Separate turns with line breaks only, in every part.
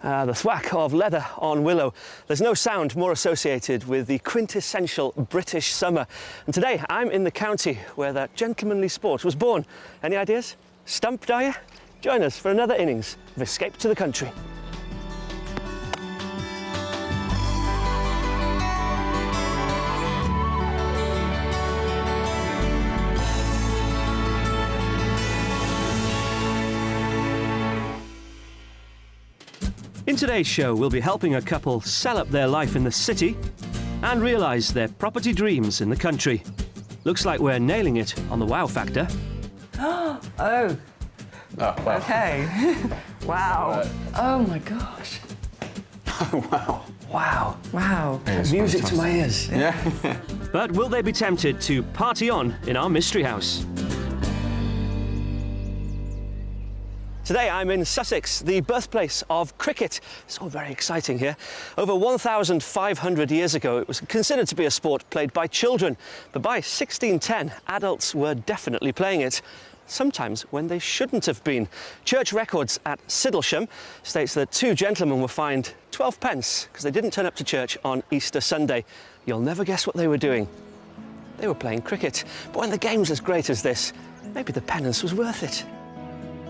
The thwack of leather on willow. There's no sound more associated with the quintessential British summer. And today I'm in the county where that gentlemanly sport was born. Any ideas? Stumped, are you? Join us for another innings of Escape to the Country. In today's show, we'll be helping a couple sell up their life in the city and realise their property dreams in the country. Looks like we're nailing it on the wow factor.
Oh,
wow.
Okay. Wow. Oh my gosh.
Wow.
Wow.
Wow.
Music to my ears.
Yeah.
But will they be tempted to party on in our mystery house? Today I'm in Sussex, the birthplace of cricket. It's all very exciting here. Over 1,500 years ago, it was considered to be a sport played by children. But by 1610, adults were definitely playing it, sometimes when they shouldn't have been. Church records at Siddlesham states that two gentlemen were fined 12 pence because they didn't turn up to church on Easter Sunday. You'll never guess what they were doing. They were playing cricket. But when the game's as great as this, maybe the penance was worth it.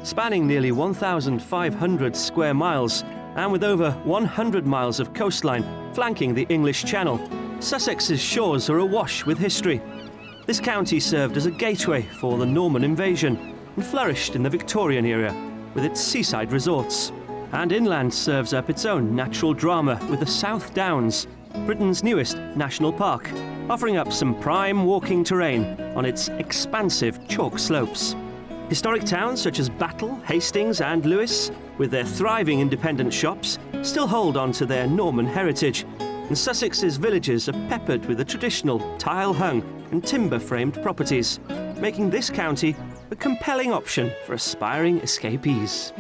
Spanning nearly 1,500 square miles and with over 100 miles of coastline flanking the English Channel, Sussex's shores are awash with history. This county served as a gateway for the Norman invasion and flourished in the Victorian era with its seaside resorts. And inland serves up its own natural drama with the South Downs, Britain's newest national park, offering up some prime walking terrain on its expansive chalk slopes. Historic towns such as Battle, Hastings and Lewes, with their thriving independent shops, still hold on to their Norman heritage, and Sussex's villages are peppered with the traditional tile-hung and timber-framed properties, making this county a compelling option for aspiring escapees.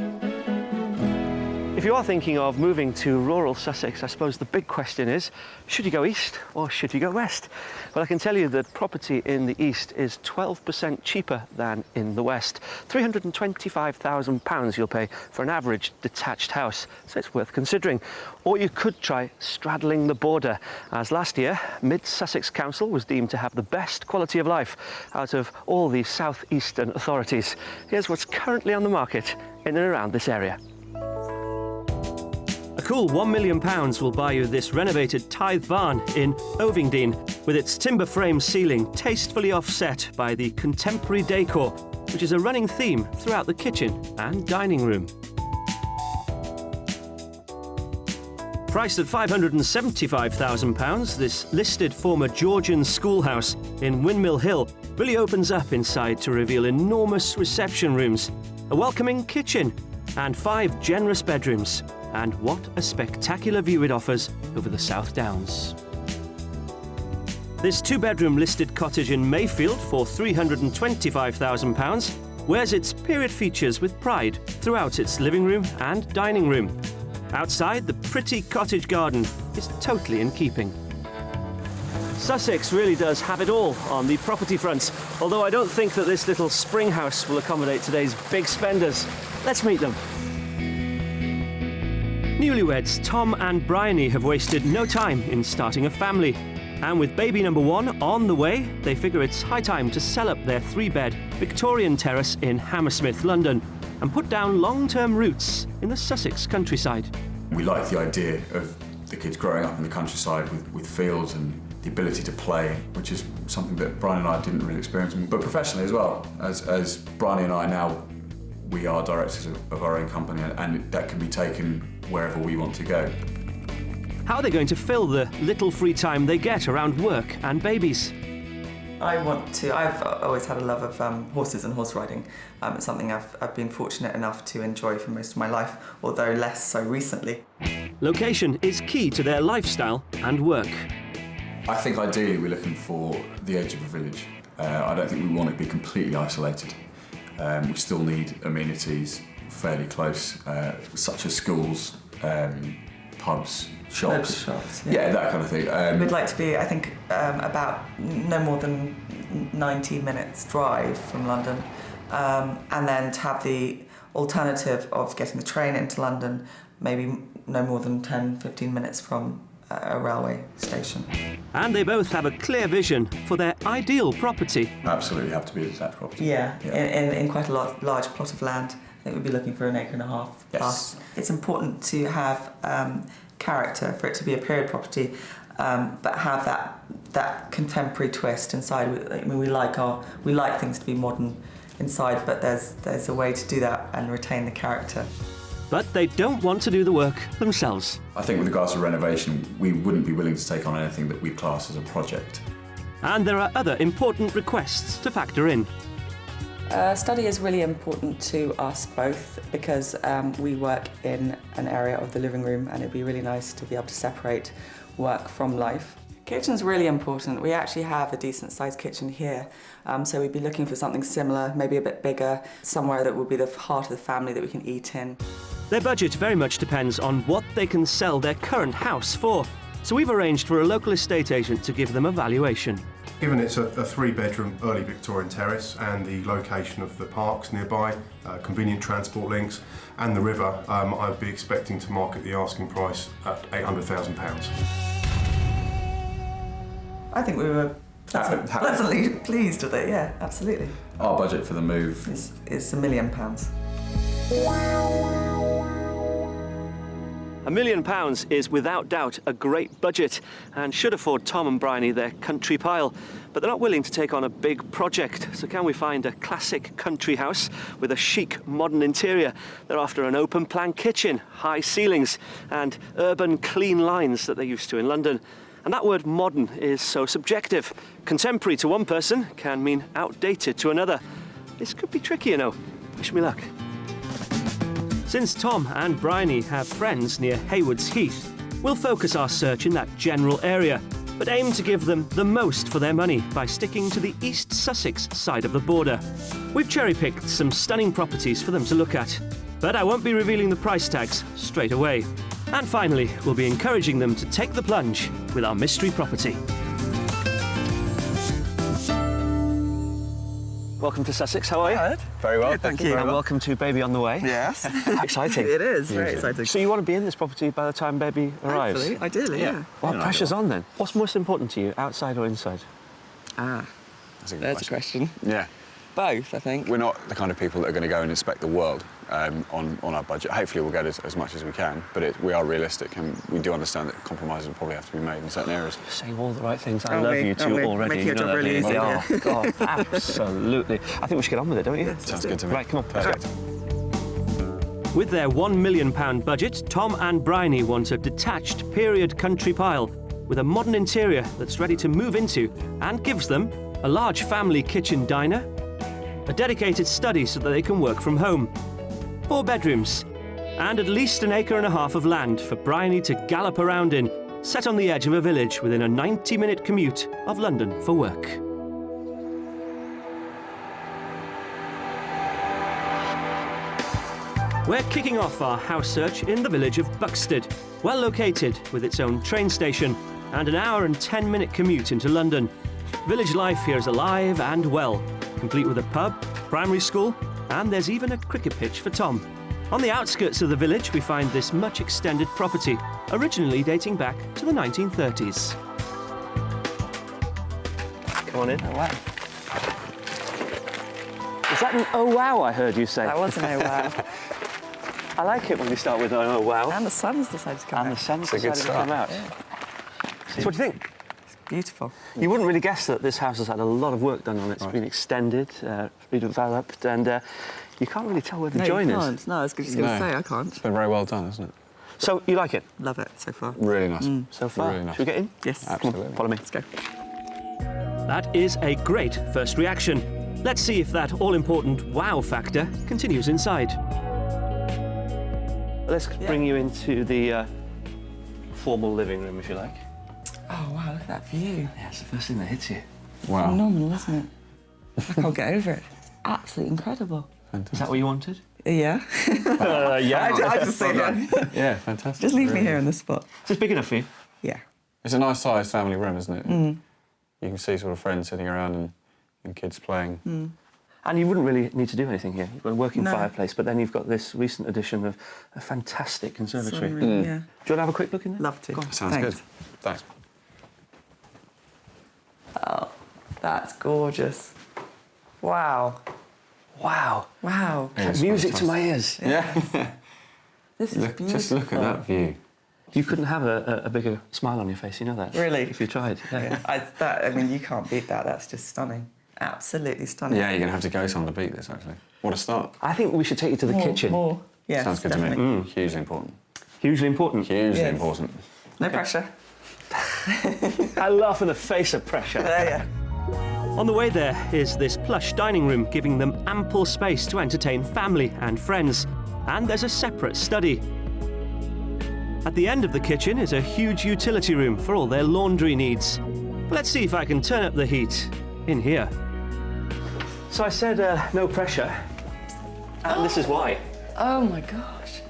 If you are thinking of moving to rural Sussex, I suppose the big question is, should you go east or should you go west? Well, I can tell you that property in the east is 12% cheaper than in the west. £325,000 you'll pay for an average detached house, so it's worth considering. Or you could try straddling the border, as last year, Mid-Sussex Council was deemed to have the best quality of life out of all the southeastern authorities. Here's what's currently on the market in and around this area. A cool £1 million will buy you this renovated tithe barn in Ovingdean, with its timber frame ceiling tastefully offset by the contemporary decor, which is a running theme throughout the kitchen and dining room. Priced at £575,000, this listed former Georgian schoolhouse in Windmill Hill really opens up inside to reveal enormous reception rooms, a welcoming kitchen, and 5 generous bedrooms. And what a spectacular view it offers over the South Downs. This 2-bedroom listed cottage in Mayfield for £325,000 wears its period features with pride throughout its living room and dining room. Outside, the pretty cottage garden is totally in keeping. Sussex really does have it all on the property front, although I don't think that this little spring house will accommodate today's big spenders. Let's meet them. Newlyweds Tom and Bryony have wasted no time in starting a family. And with baby number 1 on the way, they figure it's high time to sell up their 3-bed Victorian terrace in Hammersmith, London, and put down long-term roots in the Sussex countryside.
We like the idea of the kids growing up in the countryside with fields and the ability to play, which is something that Brian and I didn't really experience, but professionally as well. As Brian and I now, we are directors of our own company, and that can be taken wherever we want to go.
How are they going to fill the little free time they get around work and babies?
I've always had a love of horses and horse riding. It's something I've been fortunate enough to enjoy for most of my life, although less so recently.
Location is key to their lifestyle and work.
I think ideally we're looking for the edge of a village. I don't think we want to be completely isolated. We still need amenities fairly close, such as schools, pubs, shops. Yeah, that kind of thing.
We'd like to be, I think, about no more than 90 minutes drive from London, and then to have the alternative of getting the train into London maybe no more than 10, 15 minutes from a railway station.
And they both have a clear vision for their ideal property.
Absolutely have to be a detached property.
Yeah, in quite a large plot of land. I think we'd be looking for 1.5 acres plus. It's important to have character, for it to be a period property, but have that contemporary twist inside. I mean, we like things to be modern inside, but there's a way to do that and retain the character.
But they don't want to do the work themselves.
I think with regards to renovation, we wouldn't be willing to take on anything that we class as a project.
And there are other important requests to factor in.
Study is really important to us both because we work in an area of the living room, and it'd be really nice to be able to separate work from life. Kitchen's really important. We actually have a decent sized kitchen here, so we'd be looking for something similar, maybe a bit bigger, somewhere that would be the heart of the family that we can eat in.
Their budget very much depends on what they can sell their current house for. So we've arranged for a local estate agent to give them a valuation.
Given it's a 3-bedroom early Victorian terrace and the location of the parks nearby, convenient transport links and the river, I'd be expecting to market the asking price at £800,000.
I think we were pleasantly pleased with it, yeah, absolutely.
Our budget for the move
Is £1 million.
£1 million is without doubt a great budget and should afford Tom and Bryony their country pile. But they're not willing to take on a big project. So can we find a classic country house with a chic modern interior? They're after an open plan kitchen, high ceilings and urban clean lines that they're used to in London. And that word modern is so subjective. Contemporary to one person can mean outdated to another. This could be tricky, you know. Wish me luck. Since Tom and Bryony have friends near Haywards Heath, we'll focus our search in that general area, but aim to give them the most for their money by sticking to the East Sussex side of the border. We've cherry-picked some stunning properties for them to look at, but I won't be revealing the price tags straight away. And finally, we'll be encouraging them to take the plunge with our mystery property. Welcome to Sussex, how are you?
Good.
Very well,
Thank you.
And welcome to Baby on the Way.
Yes.
Exciting.
It is, very exciting.
So you want to be in this property by the time Baby arrives?
Hopefully, ideally, yeah.
Well, pressure's on then. What's most important to you, outside or inside?
That's a good
There's a question.
Yeah.
Both, I think.
We're not the kind of people that are going to go and inspect the world on our budget. Hopefully we'll get as much as we can, but we are realistic and we do understand that compromises will probably have to be made in certain areas.
You're saying all the right things. I
Aren't
love
we?
you two
Aren't we?
already.
Making
You
your
know
job
that,
really
don't you?
easy,
Oh, God, absolutely. I think we should get on with it, don't you?
Sounds good to me.
Right, come on.
Perfect.
With their £1 million budget, Tom and Bryony want a detached period country pile with a modern interior that's ready to move into and gives them a large family kitchen diner, a dedicated study so that they can work from home, 4 bedrooms, and at least 1.5 acres of land for Bryony to gallop around in, set on the edge of a village within a 90-minute commute of London for work. We're kicking off our house search in the village of Buxted, well located with its own train station and an hour and 10-minute commute into London. Village life here is alive and well, complete with a pub, primary school, and there's even a cricket pitch for Tom. On the outskirts of the village, we find this much extended property, originally dating back to the 1930s. Come on in.
Oh, wow.
Is that an oh wow I heard you say?
That wasn't a wow.
I like it when we start with an oh wow.
And the sun's decided to come
And
out.
the sun's
a good
decided to come out.
Yeah.
So what do you think?
Beautiful.
You wouldn't really guess that this house has had a lot of work done on it. It's been extended, redeveloped, and you can't really tell where the join
you
is.
can't. No, I was just going to say, I can't.
It's been very well done, isn't it?
So you like it
Love it so far.
Really nice.
so far?
Really nice.
Should we get in?
Yes.
Come on,
Absolutely.
follow me.
Let's go.
That is a great first reaction. Let's see if that all-important wow factor continues inside. Let's bring you into the formal living room, if you like.
Oh, wow, look at that view.
Yeah, it's the first thing that hits you.
Wow.
Phenomenal, isn't it? I can't get over it. Absolutely incredible.
Is that what you wanted?
Yeah.
Yeah.
I just say that.
Yeah, fantastic.
Just leave me
Really
here
nice.
in this spot.
Is this big enough for you?
Yeah.
It's a nice sized family room, isn't it? You can see sort of friends sitting around and kids playing.
And you wouldn't really need to do anything here. You've got a working
No.
fireplace, but then you've got this recent addition of a fantastic conservatory.
Sunroom,
Do you
yeah.
want to have a quick look in there?
Love to.
Sounds
Thanks.
good. Thanks.
Oh, that's gorgeous. Wow.
Wow.
Wow.
It's
Music to
fantastic.
my ears.
Yeah.
This is beautiful.
Just look at that view.
You couldn't have a bigger smile on your face, you know that?
Really?
If you tried. Yeah.
I mean, you can't beat that. That's just stunning. Absolutely stunning.
Yeah, you're going to have to go somewhere to beat this, actually. What a start.
I think we should take you to the kitchen.
More. Yes,
Sounds good
definitely.
to me. Hugely important.
Hugely important.
Hugely
Yes.
important.
No pressure.
I laugh in the face of pressure.
There,
On the way there is this plush dining room, giving them ample space to entertain family and friends. And there's a separate study. At the end of the kitchen is a huge utility room for all their laundry needs. Let's see if I can turn up the heat in here. So I said no pressure, and this is why.
Oh my gosh.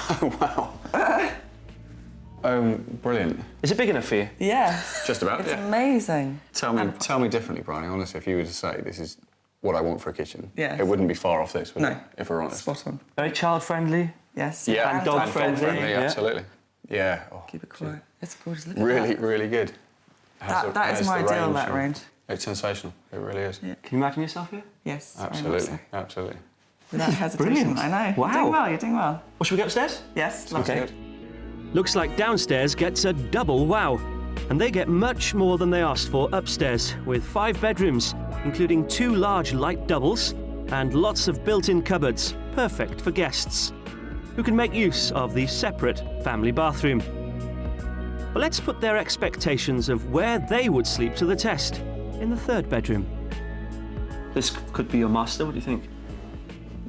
Oh, wow. Brilliant.
Is it big enough for you?
Yes.
Just about,
It's
yeah.
amazing.
Tell me differently, Brian. Honestly, if you were to say this is what I want for a kitchen,
Yes.
it wouldn't be far off this, would
No.
it? If we're honest.
Spot on.
Very child-friendly.
Yes.
Yeah,
And dog-friendly.
yeah. Absolutely. Yeah. Oh,
Keep it quiet. It's gorgeous. Look at
really,
that.
really good.
That is my ideal, that range.
It's sensational. It really is.
Yeah.
Can you imagine yourself here?
Yes. very much
Absolutely,
so.
absolutely.
Without hesitation.
Brilliant.
I know.
Wow.
You're doing well. You're doing well.
Well, should we go upstairs?
Yes. Love
Okay.
it.
Looks like downstairs gets a double wow. And they get much more than they asked for upstairs, with 5 bedrooms, including 2 large light doubles and lots of built-in cupboards, perfect for guests, who can make use of the separate family bathroom. But let's put their expectations of where they would sleep to the test in the 3rd bedroom. This could be your master, what do you think?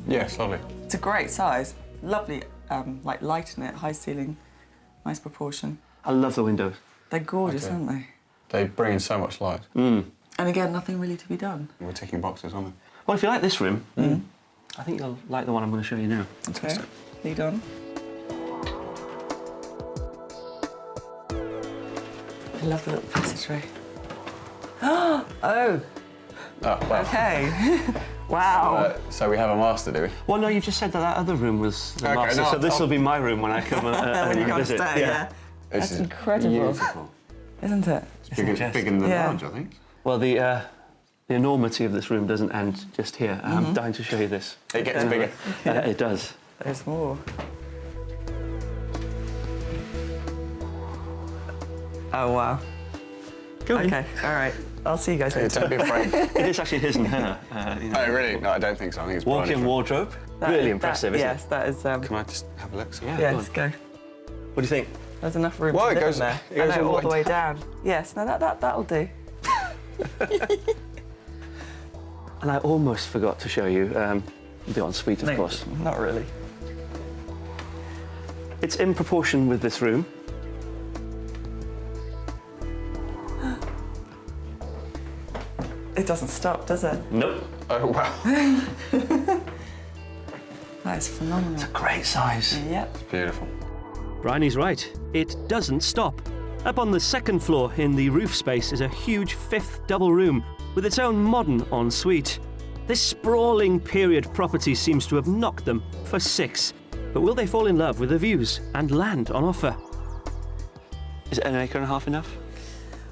Yes, lovely.
It's a great size. Lovely, like light in it, high ceiling, nice proportion.
I love the windows.
They're gorgeous,
Okay.
aren't they?
They bring in so much light.
And again, nothing really to be done.
We're ticking boxes, aren't we?
Well, if you like this room, I think you'll like the one I'm going to show you now.
Okay. Lead on. I love the little passageway. Oh!
Oh, wow.
Okay. Wow.
So we have a master, do we?
Well, no, you just said that other room was the
Okay,
master,
no,
so this
I'll-
will be my room when I come
When you come
visit.
stay, yeah.
This
That's
is
incredible.
Beautiful.
Isn't it?
Bigger,
just-
bigger than the
Yeah.
lounge, I think.
Well, the enormity of this room doesn't end just here. I'm dying to show you this.
It gets bigger.
It does.
There's more. Oh, wow.
Go on.
Okay, all right. I'll see you guys later.
Don't be afraid.
It is actually his and her. You know.
Oh, really? No, I don't think so. I think it's Brian.
Walk-in wardrobe. Really impressive, isn't
Yes, that is.
Can I just have a look?
it? Yeah,
Yes,
go on.
go.
What do you think?
There's enough room
Well,
to
it
live
goes-
in there.
it goes
I know,
all
all the way down. Yes, no, that'll do.
And I almost forgot to show you the ensuite, of
No,
course.
Not really.
It's in proportion with this room.
It doesn't stop, does it?
Nope.
Oh, wow.
That is phenomenal.
Great size.
Yep.
Beautiful.
Bryony's right. It doesn't stop. Up on the 2nd floor in the roof space is a huge 5th double room with its own modern ensuite. This sprawling period property seems to have knocked them for 6. But will they fall in love with the views and land on offer? Is it 1.5 acres enough?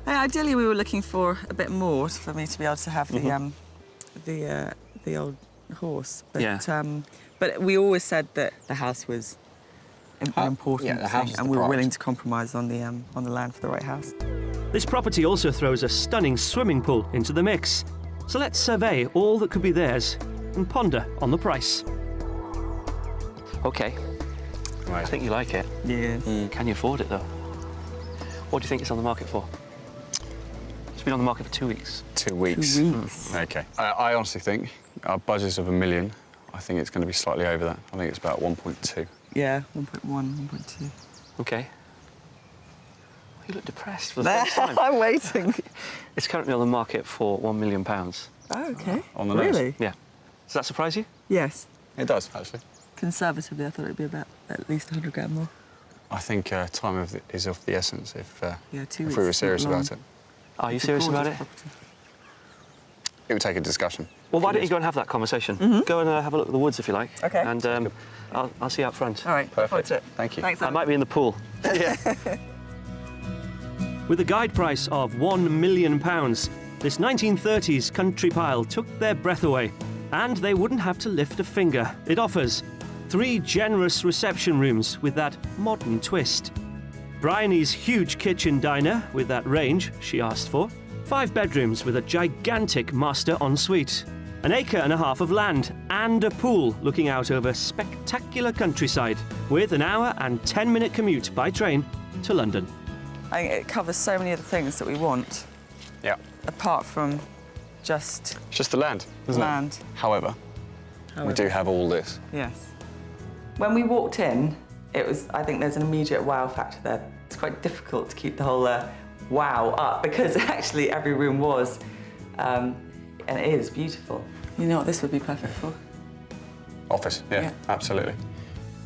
Ideally, we were looking for a bit more for me to be able to have the old horse. But,
Yeah.
But we always said that the house was an important
yeah, the house
thing,
is
and
the
we were
prize.
willing to compromise on the land for the right house.
This property also throws a stunning swimming pool into the mix. So let's survey all that could be theirs and ponder on the price. Okay, I think you like it.
Yes.
Can you afford it though? What do you think it's on the market for? It's been on the market for 2 weeks.
2 weeks.
2 weeks.
Okay. I honestly think our budget's of $1 million. I think it's going to be slightly over that. I think it's about 1.2.
Yeah, 1.1, 1.2.
Okay. You look depressed for the first time.
I'm waiting.
It's currently on the market for £1 million.
Oh, okay.
On the nose.
Really?
Yeah. Does that surprise you?
Yes.
It does, actually.
Conservatively, I thought it'd be about at least 100 grand more.
I think time is of the essence if,
Yeah, 2
if
weeks
we were
is not
serious
long.
about it.
Are you
It's a
serious about
gorgeous
it?
property.
it would take a discussion.
Well, why don't you go and have that conversation? Go and have a look at the woods if you like.
Okay.
And I'll see you out front.
All right.
Perfect.
That's it.
Thank you.
Thanks.
I might be in the pool. With a guide price of £1 million, this 1930s country pile took their breath away, and they wouldn't have to lift a finger. It offers 3 generous reception rooms with that modern twist. Bryony's huge kitchen diner with that range she asked for. 5 bedrooms with a gigantic master ensuite. An acre and a half of land and a pool looking out over spectacular countryside with an hour and 10-minute commute by train to London.
I think it covers so many of the things that we want,
Yeah.
apart from just
It's just the land, isn't
land.
it? However, we do have all this.
Yes. When we walked in, I think there's an immediate wow factor there. It's quite difficult to keep the whole wow up because actually every room was, and it is beautiful. You know what this would be perfect for?
Office, yeah. Absolutely.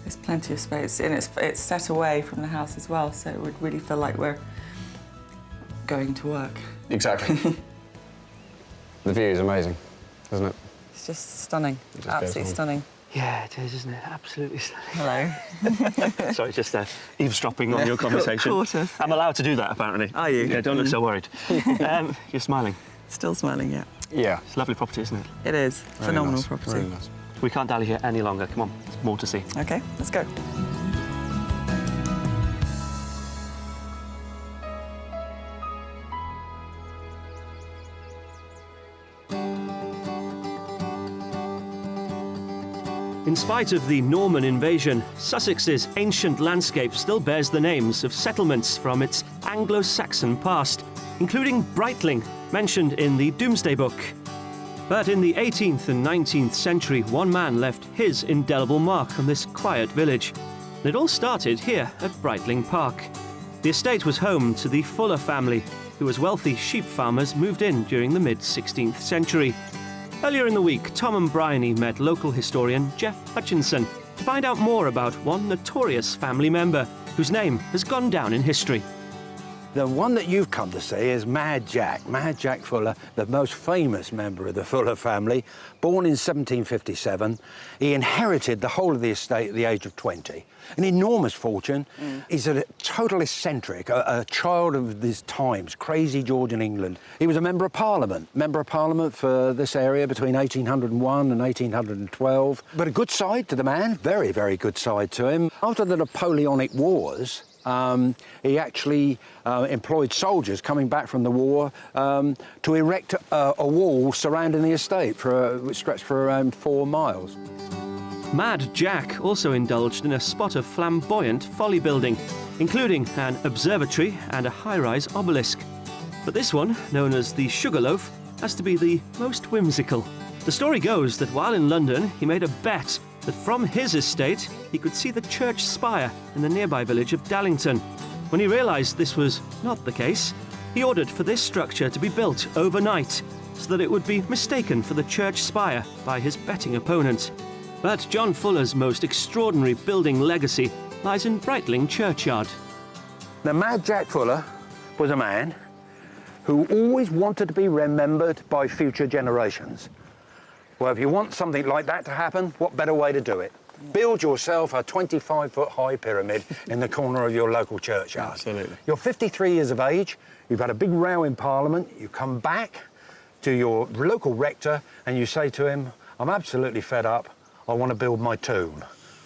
There's plenty of space, and it's set away from the house as well, so it would really feel like we're going to work.
Exactly. The view is amazing, isn't it?
It's just stunning,
just
absolutely
goes on.
stunning.
Yeah, it is, isn't it? Absolutely stunning.
Hello.
Sorry, just eavesdropping on your conversation.
Caught us.
I'm allowed to do that, apparently.
Are you?
Yeah, don't look so worried. You're smiling.
Still smiling, yeah.
Yeah.
It's a lovely property, isn't it?
It is.
Very
Phenomenal
nice,
property.
Very nice.
We can't dally here any longer. Come on, there's more to see.
Okay, let's go.
In spite of the Norman invasion, Sussex's ancient landscape still bears the names of settlements from its Anglo-Saxon past, including Brightling, mentioned in the Domesday Book. But in the 18th and 19th century, one man left his indelible mark on this quiet village. And it all started here at Brightling Park. The estate was home to the Fuller family, who as wealthy sheep farmers moved in during the mid-16th century. Earlier in the week, Tom and Bryony met local historian Jeff Hutchinson to find out more about one notorious family member whose name has gone down in history.
The one that you've come to see is Mad Jack Fuller, the most famous member of the Fuller family. Born in 1757, he inherited the whole of the estate at the age of 20. An enormous fortune. He's a total eccentric, a child of his times, crazy George in England. He was a Member of Parliament for this area between 1801 and 1812. But a good side to the man, very, very good side to him. After the Napoleonic Wars, he actually employed soldiers coming back from the war to erect a wall surrounding the estate which stretched for around 4 miles.
Mad Jack also indulged in a spot of flamboyant folly building, including an observatory and a high-rise obelisk. But this one, known as the Sugarloaf, has to be the most whimsical. The story goes that while in London, he made a bet that from his estate, he could see the church spire in the nearby village of Dallington. When he realised this was not the case, he ordered for this structure to be built overnight so that it would be mistaken for the church spire by his betting opponent. But John Fuller's most extraordinary building legacy lies in Brightling churchyard.
Now, Mad Jack Fuller was a man who always wanted to be remembered by future generations. Well, if you want something like that to happen, what better way to do it? Build yourself a 25-foot high pyramid in the corner of your local churchyard.
Absolutely.
You're 53 years of age, you've had a big row in Parliament, you come back to your local rector and you say to him, I'm absolutely fed up, I want to build my tomb.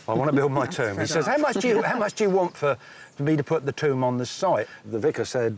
I want to build my tomb. He says, how much do you want for me to put the tomb on the site? The vicar said,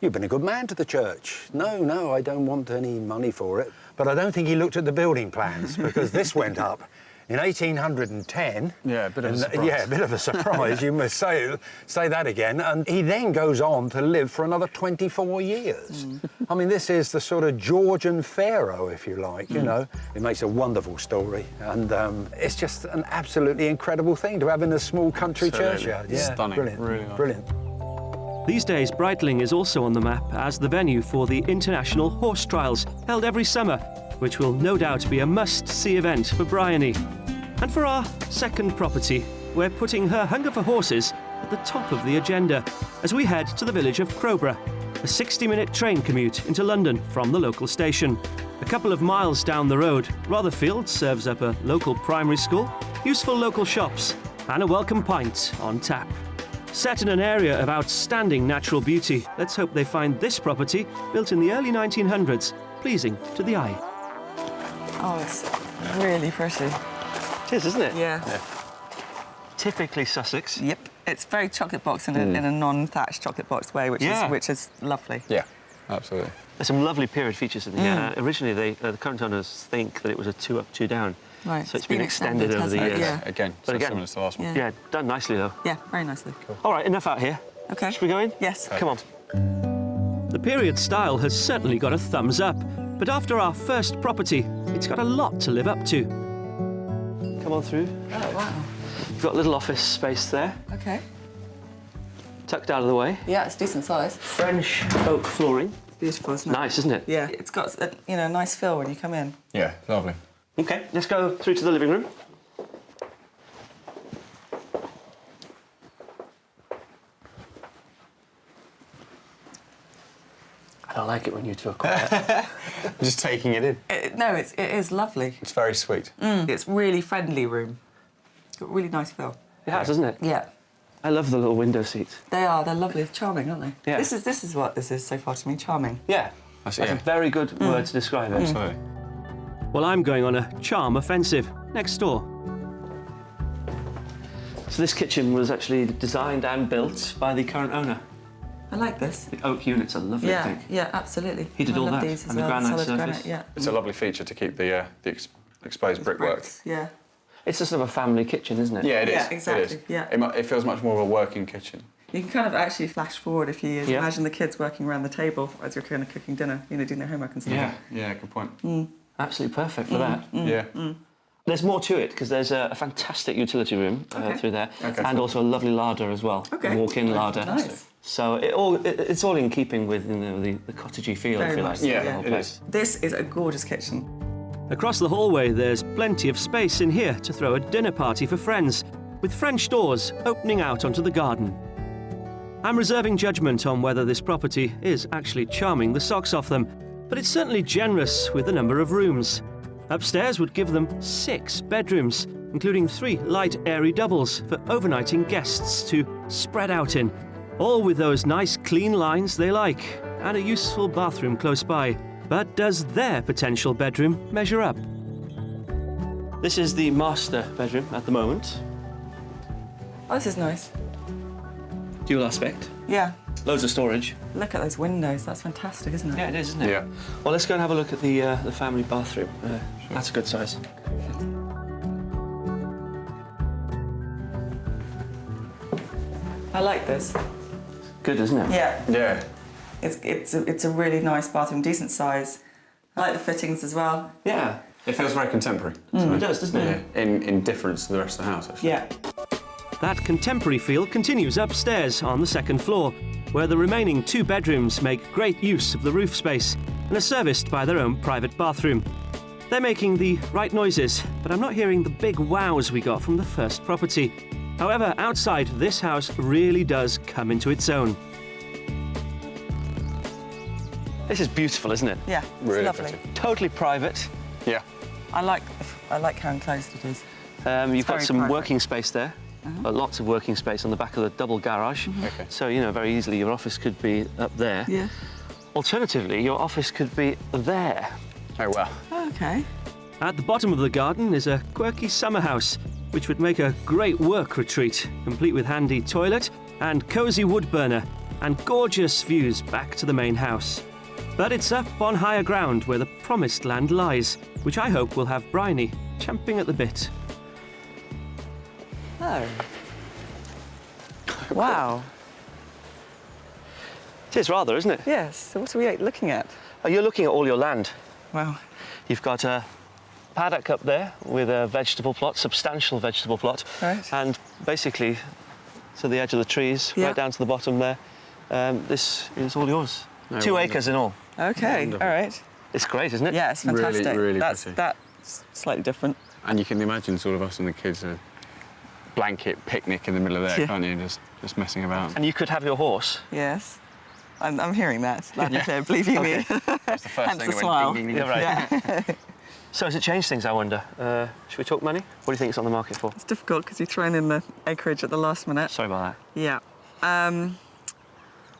you've been a good man to the church. No, I don't want any money for it. But I don't think he looked at the building plans because this went up in 1810.
Yeah, a bit of a surprise.
Yeah, a bit of a surprise, you must say that again. And he then goes on to live for another 24 years. I mean, this is the sort of Georgian pharaoh, if you like, you know. It makes a wonderful story. And it's just an absolutely incredible thing to have in a small country
Absolutely.
churchyard. Yeah,
Stunning.
Brilliant,
Really nice.
brilliant.
These days, Brightling is also on the map as the venue for the International Horse Trials, held every summer, which will no doubt be a must-see event for Bryony. And for our second property, we're putting her hunger for horses at the top of the agenda as we head to the village of Crowborough. a 60-minute train commute into London from the local station. A couple of miles down the road, Rotherfield serves up a local primary school, useful local shops, and a welcome pint on tap. Set in an area of outstanding natural beauty, let's hope they find this property, built in the early 1900s, pleasing to the eye.
Oh, it's really pretty.
It is, isn't it?
Yeah.
Typically Sussex.
Yep. It's very chocolate box in a non-thatched chocolate box way, which is lovely.
Yeah, absolutely.
There's some lovely period features in here. Originally, the current owners think that it was a 2 up, 2 down.
Right.
So it's been extended over the
hasn't it?
years.
Yeah.
Again,
But again,
similar to the last one.
Yeah, done nicely though.
Yeah, very nicely. Cool.
All right, enough out here.
Okay.
Should we go in?
Yes.
Come on. The period style has certainly got a thumbs up, but after our first property, it's got a lot to live up to. Come on through.
Oh, wow.
You've got a little office space there,
Okay.
tucked out of the way.
Yeah, it's decent size.
French oak flooring.
Beautiful, isn't it?
Nice, isn't it?
Yeah. It's got a nice feel when you come in.
Yeah, lovely.
Okay, let's go through to the living room. I don't like it when you two are quiet.
Just taking it in.
It is lovely.
It's very sweet.
It's really friendly room. It's got a really nice feel.
It has, isn't it?
Yeah.
I love the little window seats.
They are. They're lovely. Charming, aren't they?
Yeah.
This is what this is so far to me. Charming.
Yeah,
That's
a very good word to describe it.
Absolutely.
Well, I'm going on a charm offensive next door. So this kitchen was actually designed and built by the current owner.
I like this.
The oak units are lovely, I
Yeah.
think.
Yeah. Absolutely.
He did
I
all
love
that,
these as
and the
well.
granite
Solid
surface.
granite. Yeah.
It's a lovely feature to keep the exposed brickwork.
Bricks, yeah.
It's just sort of a family kitchen, isn't it?
Yeah, it is.
Yeah, exactly,
It is.
yeah.
It feels much more of a working kitchen.
You can kind of actually flash forward a few years.
Yeah.
Imagine the kids working around the table as you're kind of cooking dinner, doing their homework and stuff.
Yeah, good point.
Absolutely perfect for that.
Yeah.
There's more to it because there's a fantastic utility room through there,
Okay.
and also a lovely larder as well.
Okay.
A walk-in larder.
Nice.
So it's all in keeping with the cottagey feel,
Very
if you
much
like.
so,
Yeah,
the whole
it
place.
is.
This is a gorgeous kitchen.
Across the hallway, there's plenty of space in here to throw a dinner party for friends, with French doors opening out onto the garden. I'm reserving judgment on whether this property is actually charming the socks off them, but it's certainly generous with the number of rooms. Upstairs would give them 6 bedrooms, including 3 light, airy doubles for overnighting guests to spread out in, all with those nice clean lines they like, and a useful bathroom close by. But does their potential bedroom measure up? This is the master bedroom at the moment.
Oh, this is nice.
Dual aspect.
Yeah.
Loads of storage.
Look at those windows. That's fantastic, isn't it?
Yeah, it is, isn't it?
Yeah.
Well, let's go and have a look at the family bathroom. That's a good size.
I like this.
Good, isn't it?
Yeah.
Yeah.
It's a really nice bathroom, decent size. I like the fittings as well.
Yeah.
It feels very contemporary.
It does, doesn't it?
Yeah. In difference to the rest of the house, actually.
Yeah.
That contemporary feel continues upstairs on the second floor, where the remaining 2 bedrooms make great use of the roof space and are serviced by their own private bathroom. They're making the right noises, but I'm not hearing the big wows we got from the first property. However, outside, this house really does come into its own. This is beautiful, isn't it?
Yeah. It's
Really
lovely.
pretty.
Totally private.
Yeah.
I like how enclosed it is.
You've got
very
some
private.
working space there. Lots of working space on the back of the double garage.
Okay.
So, very easily your office could be up there.
Yeah.
Alternatively, your office could be there.
Oh, well.
Okay.
At the bottom of the garden is a quirky summer house, which would make a great work retreat, complete with handy toilet and cosy wood burner and gorgeous views back to the main house. But it's up on higher ground where the promised land lies, which I hope will have Bryony champing at the bit.
Oh. Wow.
It is rather, isn't it?
Yes. So what are we looking at?
Oh, you're looking at all your land.
Wow.
You've got a paddock up there with a vegetable plot, substantial vegetable plot.
Right.
And basically, to the edge of the trees,
Yeah.
right down to the bottom there, this is all yours. 2 acres in all.
Okay.
Wonderful.
All right.
It's great, isn't it?
Yeah, it's
Really,
fantastic.
really
that's
pretty.
that's slightly different.
And you can imagine sort of us and the kids a blanket picnic in the middle of there,
Yeah.
can't you? Just messing about.
And you could have your horse
Yes. I'm hearing that loud and clear, believe you me.
That's the first
Hence
thing
the
that
smile.
went ding, ding, ding.
Yeah, right.
Yeah.
So has it changed things, I wonder? Should we talk money? What do you think it's on the market for?
It's difficult because you've thrown in the acreage at the last minute.
Sorry about that.
Yeah.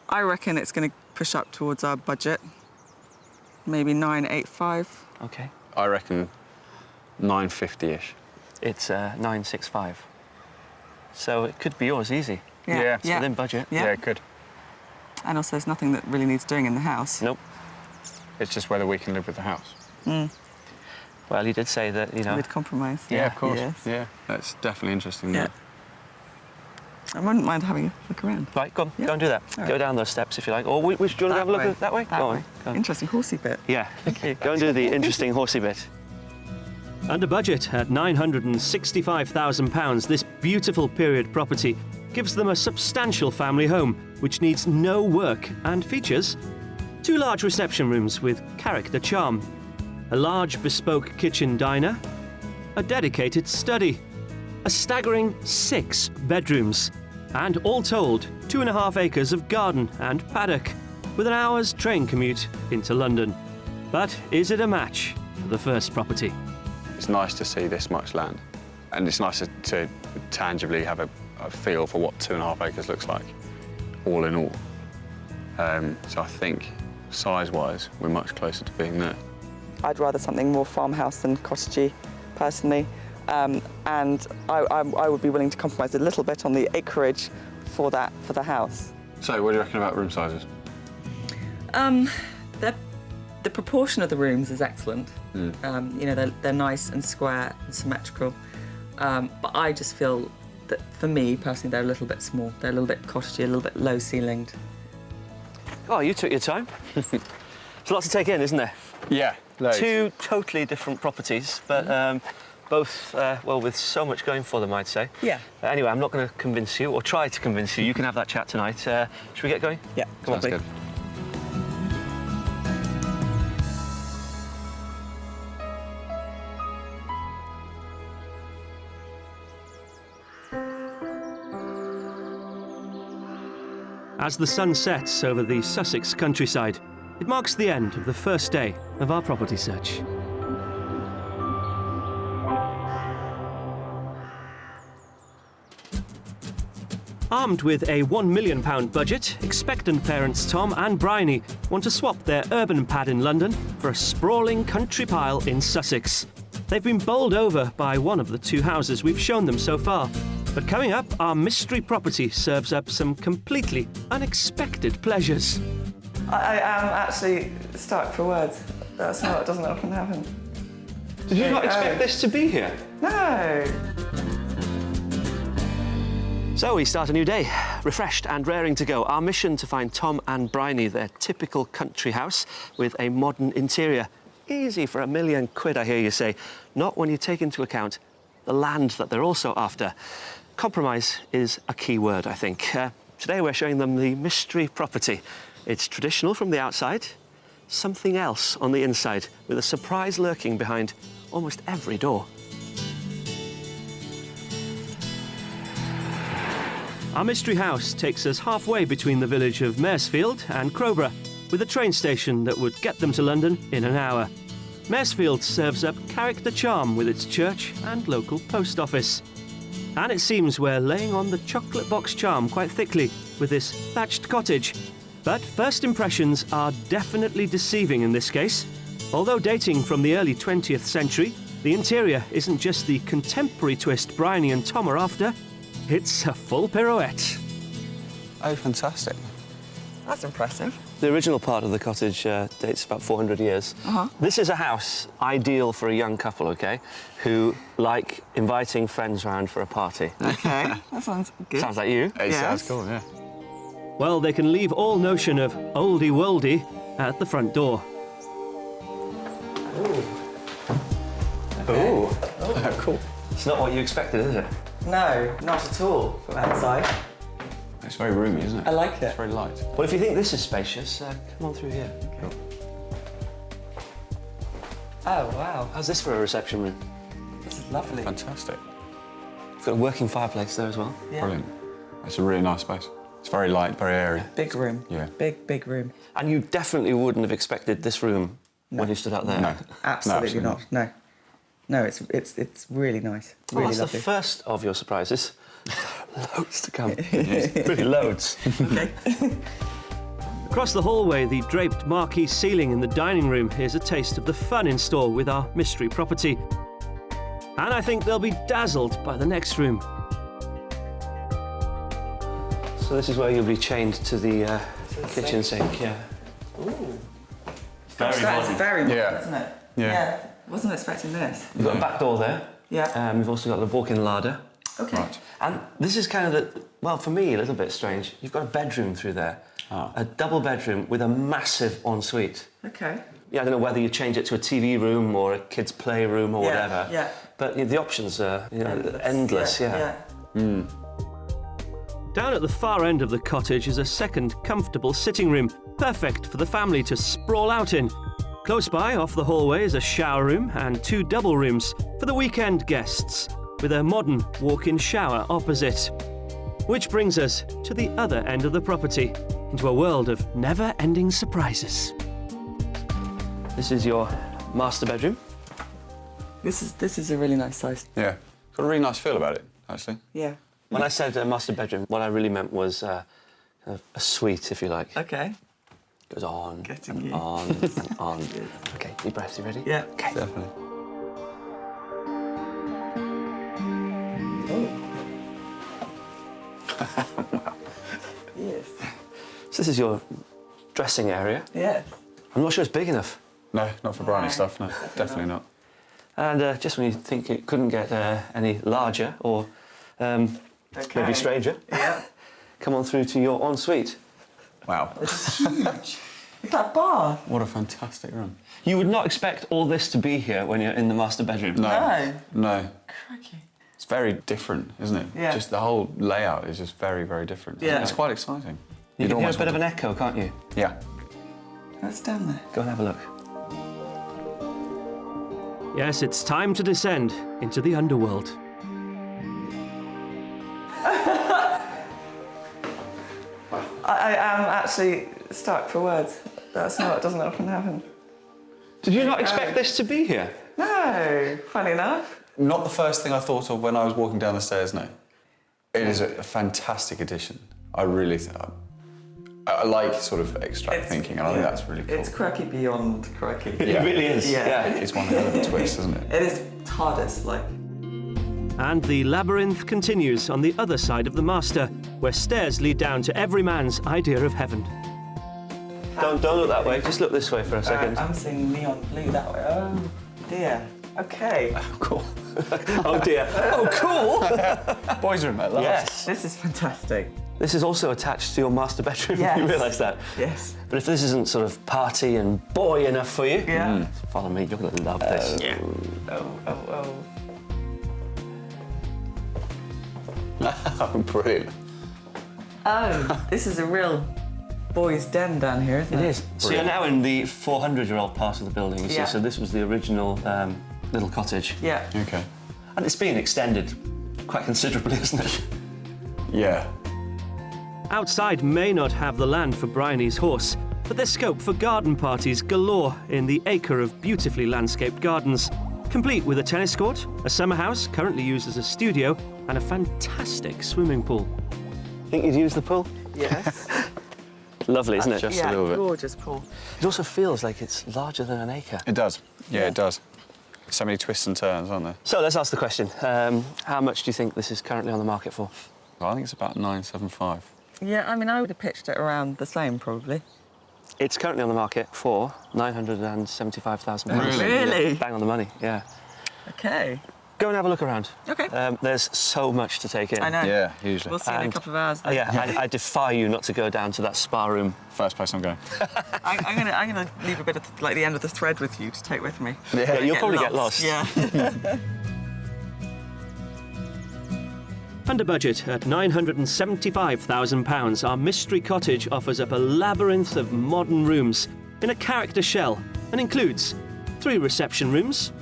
I reckon it's going to push up towards our budget. Maybe 985.
Okay.
I reckon 950-ish.
It's 965. So it could be yours easy.
Yeah.
It's within budget.
Yeah.
Yeah, it could.
And also, there's nothing that really needs doing in the house.
Nope.
It's just whether we can live with the house.
Well, you did say that, you know.
With compromise.
Yeah, of course.
Yes.
Yeah, that's definitely interesting.
Yeah. I wouldn't mind having a look around.
Right, go on,
Yeah.
go and do that.
All
Go
right.
down those steps if you like. Or which, do you want to have a look
way.
at that way?
That
Go
way.
on. Go on.
Interesting horsey bit.
Yeah. Go and do the interesting horsey bit. Under budget at £965,000, this beautiful period property gives them a substantial family home, which needs no work and features 2 large reception rooms with character charm, a large bespoke kitchen diner, a dedicated study, a staggering 6 bedrooms, and all told, 2.5 acres of garden and paddock, with an hour's train commute into London. But is it a match for the first property?
It's nice to see this much land, and it's nice to tangibly have a feel for what 2.5 acres looks like, all in all. So I think, size-wise, we're much closer to being there.
I'd rather something more farmhouse than cottagey, personally. And I would be willing to compromise a little bit on the acreage for the house.
So, what do you reckon about room sizes?
The proportion of the rooms is excellent. You know, they're nice and square and symmetrical. But I just feel that, for me personally, they're a little bit small. They're a little bit cottagey, a little bit low-ceilinged.
Oh, you took your time. There's a lot to take in, isn't there?
Yeah, loads.
2 totally different properties, but both, well, with so much going for them, I'd say.
Yeah.
Anyway, I'm not going to convince you, or try to convince you. You can have that chat tonight. Should we get going?
Yeah.
Come on,
Sounds
Big.
good.
As the sun sets over the Sussex countryside, it marks the end of the first day of our property search. Armed with a £1 million budget, expectant parents Tom and Bryony want to swap their urban pad in London for a sprawling country pile in Sussex. They've been bowled over by one of the 2 houses we've shown them so far. But coming up, our mystery property serves up some completely unexpected pleasures.
I am actually stuck for words. Doesn't often happen.
Did you not expect this to be here?
No.
So we start a new day, refreshed and raring to go. Our mission to find Tom and Bryony their typical country house with a modern interior. Easy for £1 million, I hear you say. Not when you take into account the land that they're also after. Compromise is a key word, I think. Today we're showing them the mystery property. It's traditional from the outside, something else on the inside, with a surprise lurking behind almost every door. Our mystery house takes us halfway between the village of Maresfield and Crowborough, with a train station that would get them to London in an hour. Maresfield serves up character charm with its church and local post office. And it seems we're laying on the chocolate box charm quite thickly with this thatched cottage. But first impressions are definitely deceiving in this case. Although dating from the early 20th century, the interior isn't just the contemporary twist Bryony and Tom are after, it's a full pirouette.
Oh, fantastic.
That's impressive.
The original part of the cottage dates about 400 years. This is a house ideal for a young couple, OK, who like inviting friends round for a party.
Okay, that sounds good.
Sounds like you.
It sounds
Yes.
cool, yeah.
Well, they can leave all notion of oldie-worldy at the front door. Ooh.
Oh, cool.
It's not what you expected, is it?
No, not at all from outside.
It's very roomy, isn't it?
I like it.
It's very light.
Well, if you think this is spacious, come on through here.
Cool.
Oh, wow.
How's this for a reception room?
This is lovely.
Fantastic.
It's got a working fireplace there as well.
Yeah.
Brilliant. It's a really nice space. It's very light, very airy.
Big room.
Yeah.
Big room.
And you definitely wouldn't have expected this room when you stood out there.
No.
Absolutely not. No. No, it's really nice.
Well,
Really
that's
lovely.
the first of your surprises. Loads to come. Really loads.
Okay.
Across the hallway, the draped marquee ceiling in the dining room is a taste of the fun in store with our mystery property. And I think they'll be dazzled by the next room. So this is where you'll be chained to the kitchen sink, yeah.
Ooh.
Very
That's
modern.
very modern,
Yeah.
isn't it?
Yeah.
Wasn't expecting this.
You've got a back door there.
Yeah.
You've also got the walk-in larder.
Okay.
Right.
And this is kind of the, well, for me, a little bit strange. You've got a bedroom through there.
Ah.
A double bedroom with a massive ensuite.
Okay.
Yeah, I don't know whether you change it to a TV room or a kid's playroom or whatever.
Yeah.
But the options are endless, yeah. Down at the far end of the cottage is a second comfortable sitting room, perfect for the family to sprawl out in. Close by, off the hallway, is a shower room and 2 double rooms for the weekend guests, with a modern walk-in shower opposite. Which brings us to the other end of the property, into a world of never-ending surprises. This is your master bedroom.
This is a really nice size.
Yeah. It's got a really nice feel about it, actually.
Yeah.
When I said master bedroom, what I really meant was kind of a suite, if you like.
Okay.
Goes on
Getting
and
you.
on and on. Okay, deep breaths, you ready?
Yeah.
Okay.
Definitely.
Yes.
So this is your dressing area.
Yes.
I'm not sure it's big enough.
No, not for briny
No,
stuff, no. Definitely not.
And just when you think it couldn't get any larger or maybe stranger,
Yeah.
come on through to your ensuite.
Wow.
It's huge. Look at that bar.
What a fantastic room.
You would not expect all this to be here when you're in the master bedroom.
No.
No.
Crikey.
It's very different, isn't it?
Yeah.
Just the whole layout is just very, very different.
Yeah.
It's quite exciting.
You
You'd
can hear a
almost
bit of
want
an echo, can't you?
to- Yeah.
That's down there.
Go and have a look. Yes, it's time to descend into the underworld.
I am actually stuck for words. Doesn't often happen.
Did you not expect this to be here?
No. Funny enough.
Not the first thing I thought of when I was walking down the stairs, no. It is a fantastic addition. I really I like sort of extract thinking, and I think that's really cool.
It's cracky beyond cracky.
It really is.
Yeah.
It's one hell of a twist, isn't it?
It is TARDIS like.
And the labyrinth continues on the other side of the master, where stairs lead down to every man's idea of heaven. Don't look that way, just look this way for a second.
I'm seeing neon blue that way. Oh dear. Okay.
Cool.
Oh dear. Oh, cool!
Boys' room at last.
Yes.
This is fantastic.
This is also attached to your master bedroom,
Yes.
you realise that?
Yes.
But if this isn't sort of party and boy enough for you,
Yeah.
follow me, you're going to love this.
Yeah. Oh.
Oh, brilliant.
Oh, this is a real boys' den down here, isn't it?
It is. So you're now in the 400-year-old part of the building, you see,
Yeah.
so this was the original little cottage.
Yeah.
Okay.
And it's been extended quite considerably, isn't it?
Yeah.
Outside may not have the land for Bryony's horse, but there's scope for garden parties galore in the acre of beautifully landscaped gardens, complete with a tennis court, a summer house currently used as a studio, and a fantastic swimming pool. Think you'd use the pool?
Yes.
Lovely, isn't it?
Just a
Yeah,
little bit.
gorgeous pool.
It also feels like it's larger than an acre.
It does. Yeah, it does. So many twists and turns, aren't there?
So let's ask the question. How much do you think this is currently on the market for?
Well, I think it's about 975.
Yeah, I mean, I would have pitched it around the same, probably.
It's currently on the market for £975,000.
Really?
Bang on the money, yeah.
Okay.
Go and have a look around.
Okay.
There's so much to take in.
I know.
Yeah, hugely.
We'll see in a
And-
couple of hours. Then.
Yeah, I defy you not to go down to that spa room.
First place I'm going.
I'm gonna leave a bit of like the end of the thread with you to take with me.
Yeah, you'll probably get lost.
Yeah.
Under budget at £975,000, our mystery cottage offers up a labyrinth of modern rooms in a character shell and includes 3 reception rooms,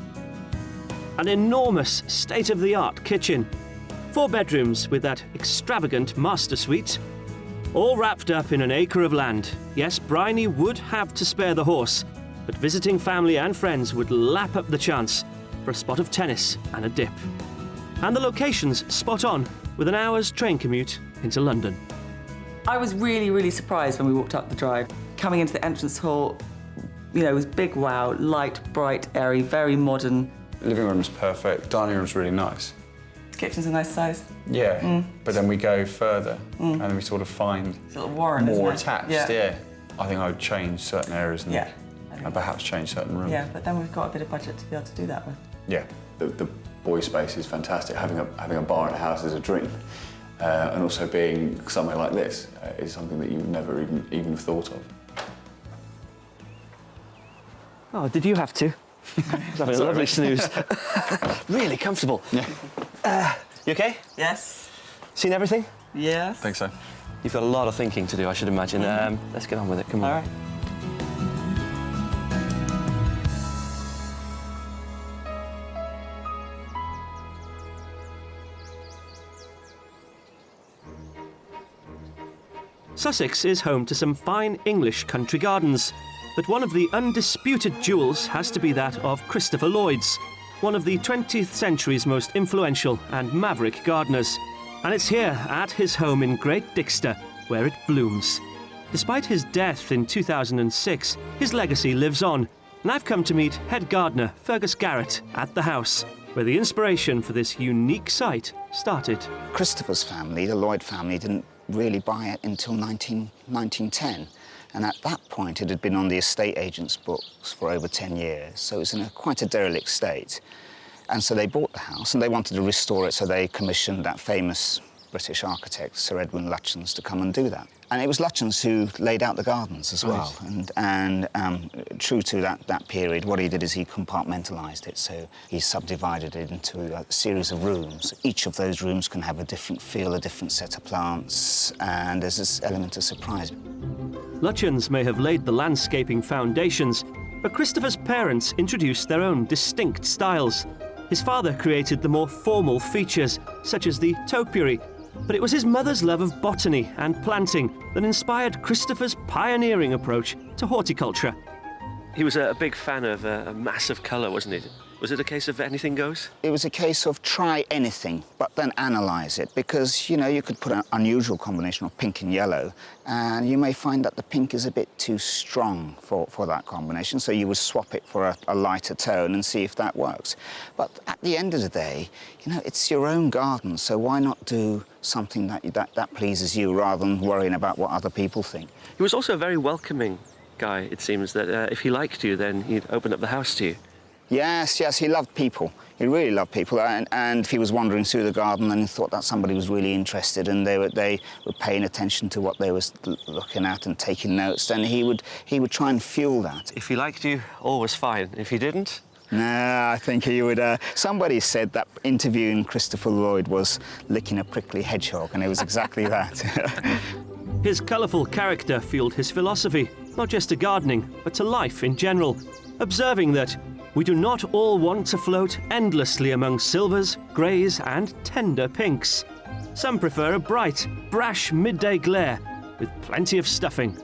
an enormous state-of-the-art kitchen, 4 bedrooms with that extravagant master suite, All wrapped up in an acre of land. Yes, Bryony would have to spare the horse, but visiting family and friends would lap up the chance for a spot of tennis and a dip. And the location's spot on, with an hour's train commute into London.
I was really, really surprised when we walked up the drive. Coming into the entrance hall, you know, it was big wow, light, bright, airy, very modern.
Living room's perfect, dining room's really nice.
Kitchen's a nice size.
Yeah, but then we go further and then we sort of find
It's a little warren,
more
isn't it?
attached, yeah. I think I would change certain areas and,
Yeah.
and perhaps change certain rooms.
Yeah, but then we've got a bit of budget to be able to do that with.
Yeah.
The boy space is fantastic. Having a bar in a house is a dream. And also being somewhere like this is something that you've never even thought of.
Oh, did you have to? Having a lovely snooze. Really comfortable.
Yeah.
You okay?
Yes.
Seen everything?
Yes.
I think so.
You've got a lot of thinking to do, I should imagine. Let's get on with it. Come on.
All right.
Sussex is home to some fine English country gardens, but one of the undisputed jewels has to be that of Christopher Lloyd's, one of the 20th century's most influential and maverick gardeners. And it's here, at his home in Great Dickster, where it blooms. Despite his death in 2006, his legacy lives on, and I've come to meet head gardener Fergus Garrett at the house, where the inspiration for this unique site started.
Christopher's family, the Lloyd family, didn't really buy it until 1910. And at that point, it had been on the estate agent's books for over 10 years. So it was in quite a derelict state. And so they bought the house and they wanted to restore it, so they commissioned that famous British architect, Sir Edwin Lutyens, to come and do that. And it was Lutyens who laid out the gardens as well. And true to that period, what he did is he compartmentalised it. So he subdivided it into a series of rooms. Each of those rooms can have a different feel, a different set of plants, and there's this element of surprise.
Lutyens may have laid the landscaping foundations, but Christopher's parents introduced their own distinct styles. His father created the more formal features, such as the topiary, but it was his mother's love of botany and planting that inspired Christopher's pioneering approach to horticulture. He was a big fan of a massive colour, wasn't he? Was it a case of anything goes?
It was a case of try anything, but then analyse it, because, you know, you could put an unusual combination of pink and yellow, and you may find that the pink is a bit too strong for that combination, so you would swap it for a lighter tone and see if that works. But at the end of the day, you know, it's your own garden, so why not do something that pleases you rather than worrying about what other people think?
He was also a very welcoming guy, it seems, that if he liked you, then he'd open up the house to you.
Yes, he loved people. He really loved people, and if he was wandering through the garden and he thought that somebody was really interested and they were paying attention to what they were looking at and taking notes, then he would try and fuel that.
If he liked you, all was fine. If he didn't?
No, I think he would... somebody said that interviewing Christopher Lloyd was licking a prickly hedgehog, and it was exactly that.
His colourful character fueled his philosophy, not just to gardening, but to life in general, observing that we do not all want to float endlessly among silvers, greys and tender pinks. Some prefer a bright, brash midday glare with plenty of stuffing.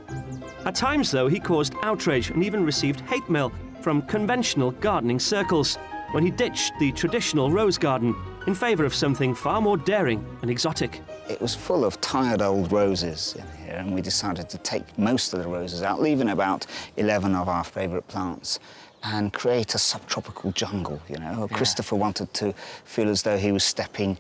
At times, though, he caused outrage and even received hate mail from conventional gardening circles when he ditched the traditional rose garden in favour of something far more daring and exotic.
It was full of tired old roses in here, and we decided to take most of the roses out, leaving about 11 of our favourite plants, and create a subtropical jungle, you know. Yeah. Christopher wanted to feel as though he was stepping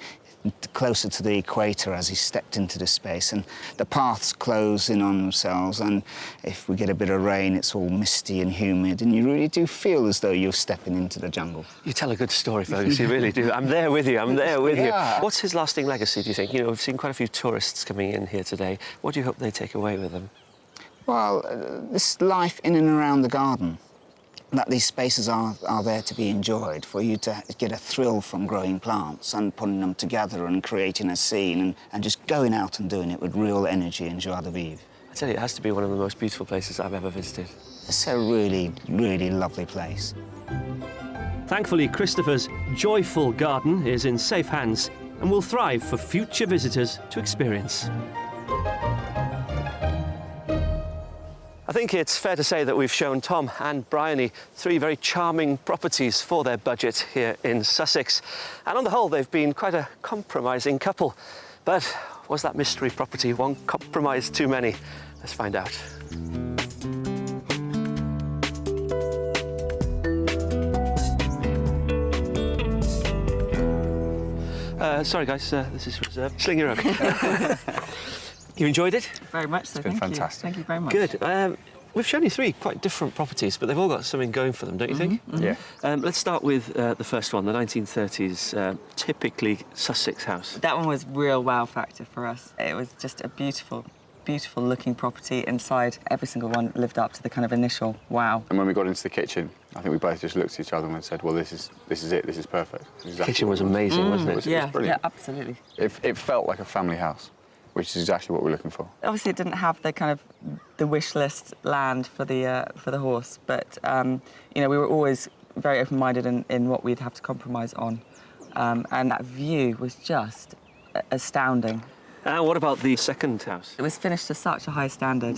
closer to the equator as he stepped into the space, and the paths close in on themselves, and if we get a bit of rain, it's all misty and humid, and you really do feel as though you're stepping into the jungle.
You tell a good story, Fergus, you really do. I'm there with you, I'm there with you. What's his lasting legacy, do you think? You know, we've seen quite a few tourists coming in here today. What do you hope they take away with them?
Well, this life in and around the garden, that these spaces are there to be enjoyed, for you to get a thrill from growing plants and putting them together and creating a scene and just going out and doing it with real energy and joie de vivre.
I tell you, it has to be one of the most beautiful places I've ever visited.
It's a really, really lovely place.
Thankfully, Christopher's joyful garden is in safe hands and will thrive for future visitors to experience. think it's fair to say that we've shown Tom and Bryony 3 very charming properties for their budget here in Sussex. And on the whole, they've been quite a compromising couple. But was that mystery property one compromise too many? Let's find out. Sorry guys, this is reserved. Sling your own. You enjoyed it?
Very much so.
It's been
Thank you.
fantastic.
Thank you very much.
Good. We've shown you 3 quite different properties, but they've all got something going for them, don't you think?
Yeah.
Let's start with the first one, the 1930s, typically Sussex house.
That one was real wow factor for us. It was just a beautiful, beautiful looking property inside. Every single one lived up to the kind of initial wow.
And when we got into the kitchen, I think we both just looked at each other and said, well, this is it, this is perfect. This is
The
exactly
kitchen
what
was
we wanted.
amazing, wasn't it?
was
Yeah,
brilliant.
yeah, absolutely.
It felt like a family house, which is exactly what we're looking for.
Obviously, it didn't have the kind of the wish list land for the horse, but you know, we were always very open-minded in what we'd have to compromise on, and that view was just astounding.
And what about the second house?
It was finished to such a high standard,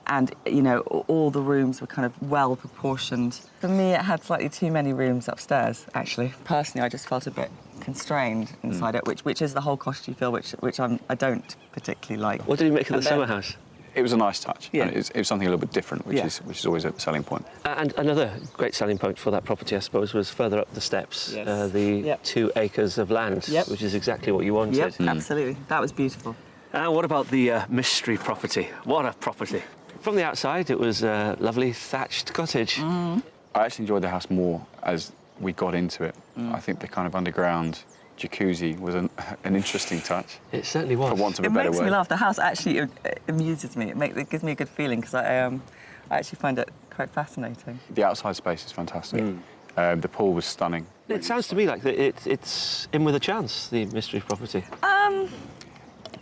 and you know, all the rooms were kind of well proportioned. For me, it had slightly too many rooms upstairs. Actually, personally, I just felt a bit constrained inside it, which is the whole cottagey feel, which I don't particularly like.
What did you make of the
And
summer
then-
house?
It was a nice touch.
Yeah.
And it was something a little bit different, which
Yeah.
is always a selling point.
And another great selling point for that property, I suppose, was further up the steps,
Yes.
the
Yep.
2 acres of land,
Yep.
which is exactly what you wanted.
Yep, absolutely. That was beautiful.
And what about the mystery property? What a property. From the outside, it was a lovely thatched cottage.
I actually enjoyed the house more as we got into it. I think the kind of underground jacuzzi was an interesting touch,
It certainly was.
for want of a
It
better
makes
word.
me laugh. The house actually amuses me. It gives me a good feeling because I actually find it quite fascinating.
The outside space is fantastic. The pool was stunning.
It sounds to me like it's in with a chance, the mystery property.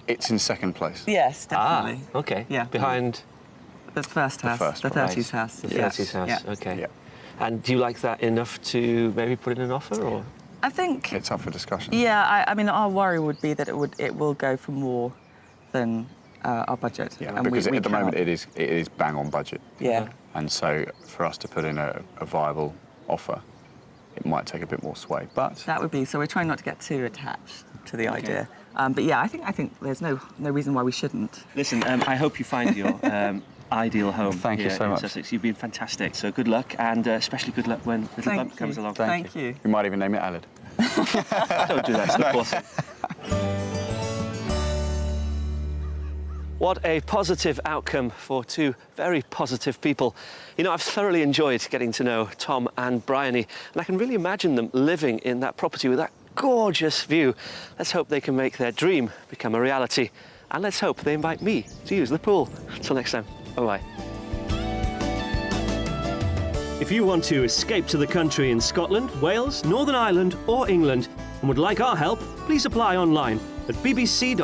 It's in second place.
Yes, definitely.
Okay.
Yeah.
Behind
The first house,
first
the
one.
30s house.
the
Yeah.
30s house.
Yeah.
Okay.
Yeah.
And do you like that enough to maybe put in an offer, or?
I think.
It's up for discussion.
Yeah, I mean, our worry would be that it will go for more than our budget.
Yeah,
and
because
we
at the moment
cannot-
it is bang on budget.
Yeah.
And so for us to put in a viable offer, it might take a bit more sway. But
That would be. So we're trying not to get too attached to the idea. But yeah, I think there's no reason why we shouldn't.
Listen, I hope you find your ideal home.
Thank you
here
so
in
much.
Sussex. You've been fantastic. So good luck, and especially good luck when little bump comes along.
Thank you.
we might even name it Alid.
Don't do that. It's not possible. What a positive outcome for 2 very positive people. You know, I've thoroughly enjoyed getting to know Tom and Bryony, and I can really imagine them living in that property with that gorgeous view. Let's hope they can make their dream become a reality, and let's hope they invite me to use the pool. Until next time, bye-bye. If you want to escape to the country in Scotland, Wales, Northern Ireland or England and would like our help, please apply online at bbc.co.uk/be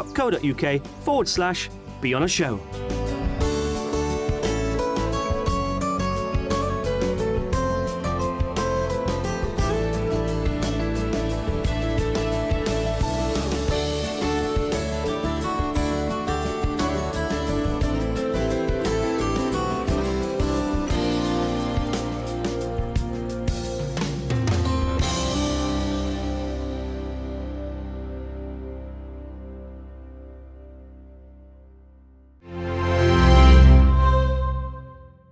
on a show.